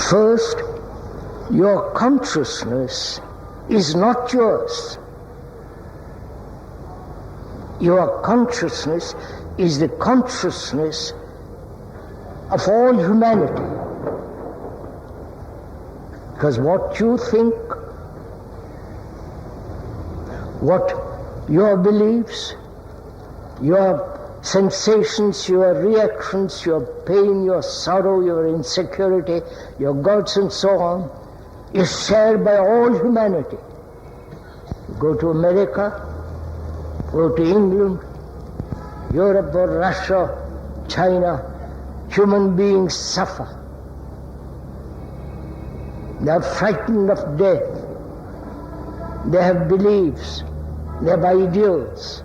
First, your consciousness is not yours. Your consciousness is the consciousness of all humanity. Because what you think, what your beliefs, your sensations, your reactions, your pain, your sorrow, your insecurity, your gods and so on, is shared by all humanity. You go to America, go to England, Europe or Russia, China, human beings suffer. They are frightened of death. They have beliefs. They have ideals.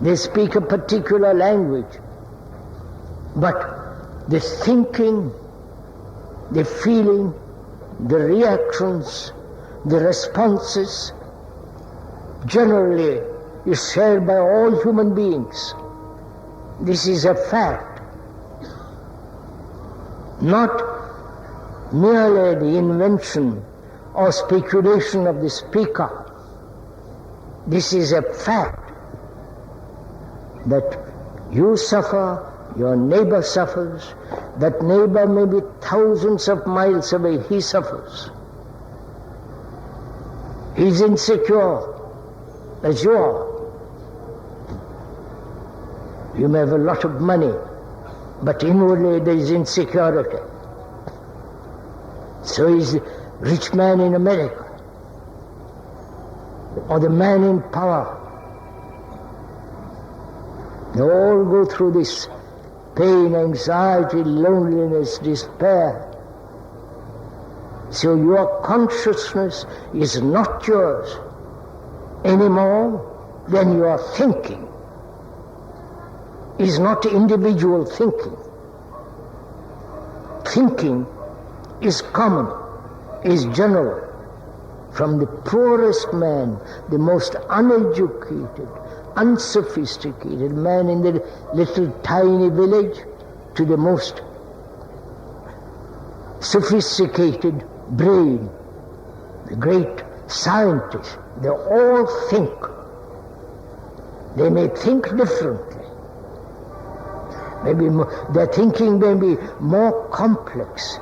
They speak a particular language. But the thinking, the feeling, the reactions, the responses, generally is shared by all human beings. This is a fact. Not merely the invention or speculation of the speaker. This is a fact that you suffer, your neighbor suffers, that neighbor may be thousands of miles away, he suffers. He is insecure as you are. You may have a lot of money, but inwardly there is insecurity. So is the rich man in America, or the man in power. They all go through this pain, anxiety, loneliness, despair. So your consciousness is not yours any more than your thinking is not individual thinking. Thinking is common, is general. From the poorest man, the most uneducated, unsophisticated man in the little tiny village, to the most sophisticated brain, the great scientists, they all think. They may think differently. Maybe their thinking may be more complex.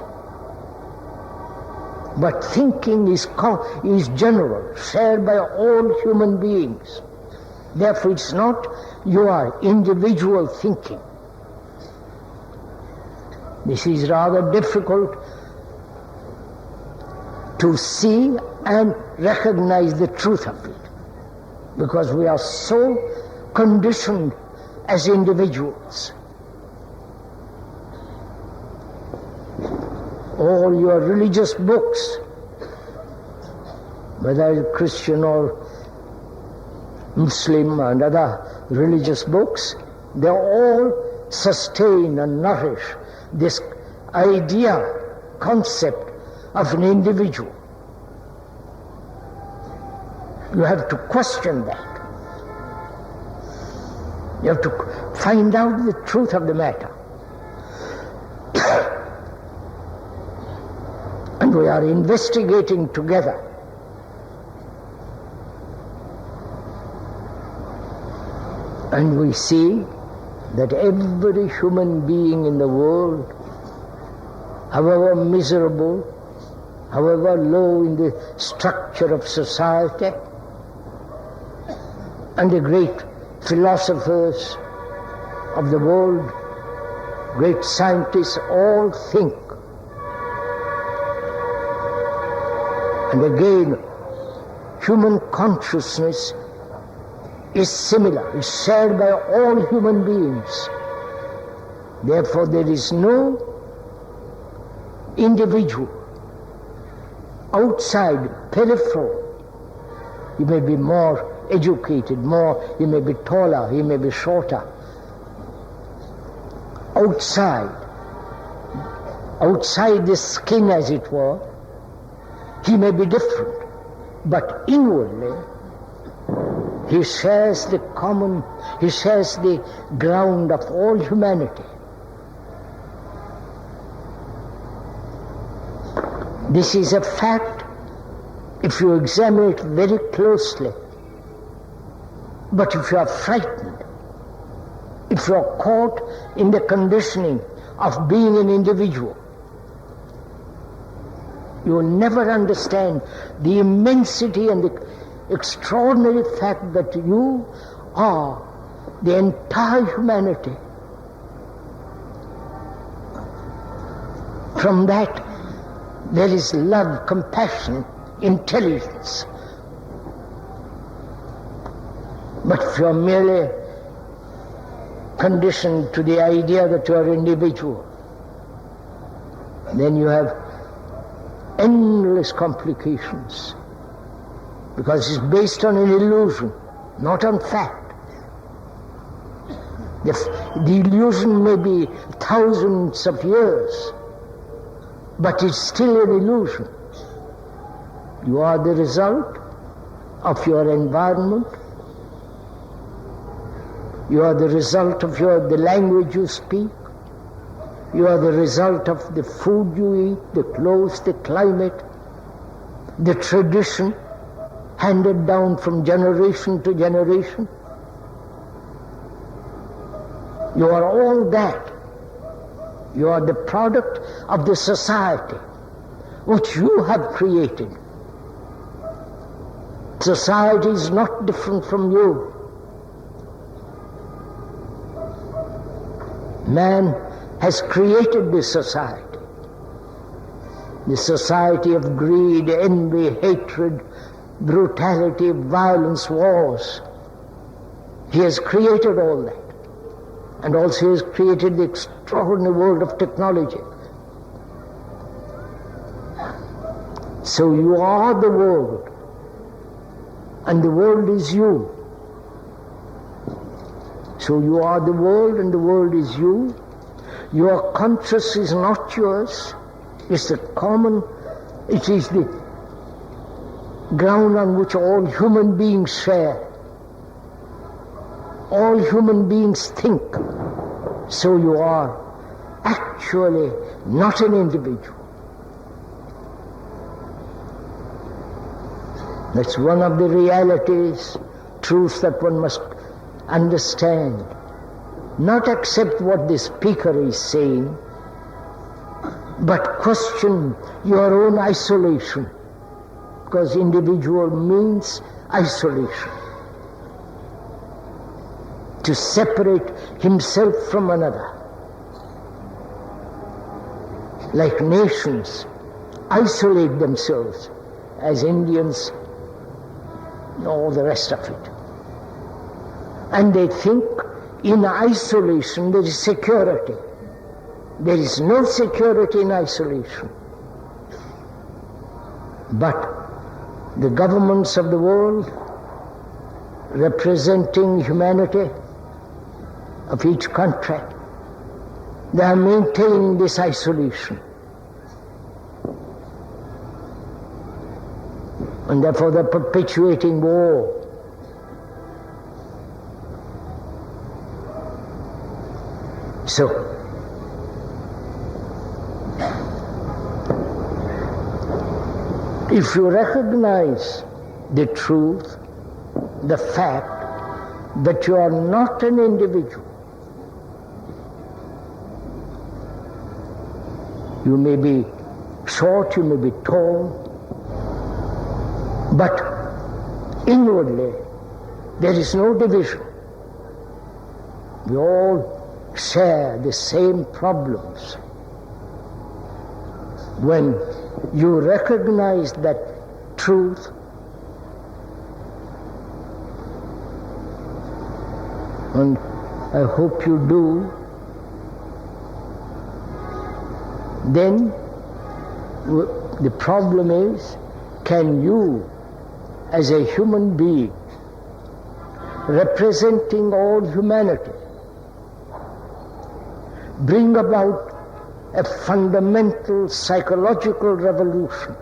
But thinking is general, shared by all human beings. Therefore it's not your individual thinking. This is rather difficult to see and recognize the truth of it, because we are so conditioned as individuals. All your religious books, whether Christian or Muslim and other religious books, they all sustain and nourish this idea, concept of an individual. You have to question that. You have to find out the truth of the matter. And we are investigating together. And we see that every human being in the world, however miserable, however low in the structure of society, and the great philosophers of the world, great scientists, all think. And again, human consciousness is similar, is shared by all human beings. Therefore there is no individual outside, peripheral. He may be more educated, he may be taller, he may be shorter. Outside the skin, as it were, he may be different, but inwardly he shares the ground of all humanity. This is a fact if you examine it very closely. But if you are frightened, if you are caught in the conditioning of being an individual, you will never understand the immensity and the extraordinary fact that you are the entire humanity. From that, there is love, compassion, intelligence. But if you are merely conditioned to the idea that you are individual, then you have endless complications, because it's based on an illusion, not on fact. The illusion may be thousands of years, but it's still an illusion. You are the result of your environment. You are the result of the language you speak. You are the result of the food you eat, the clothes, the climate, the tradition handed down from generation to generation. You are all that. You are the product of the society which you have created. Society is not different from you. Man has created this society. The society of greed, envy, hatred, brutality, violence, wars. He has created all that. And also he has created the extraordinary world of technology. So you are the world, and the world is you. So you are the world and the world is you. Your conscious is not yours. It's the common, it is the ground on which all human beings share. All human beings think. So you are actually not an individual. That's one of the realities, truths that one must understand. Not accept what the speaker is saying, but question your own isolation, because individual means isolation. To separate himself from another. Like nations isolate themselves, as Indians and all the rest of it. And they think in isolation there is security. There is no security in isolation. But the governments of the world, representing humanity of each country, they are maintaining this isolation. And therefore they are perpetuating war. So, if you recognize the truth, the fact that you are not an individual, you may be short, you may be tall, but inwardly there is no division. We all share the same problems. When you recognize that truth, and I hope you do, then the problem is, can you, as a human being, representing all humanity, bring about a fundamental psychological revolution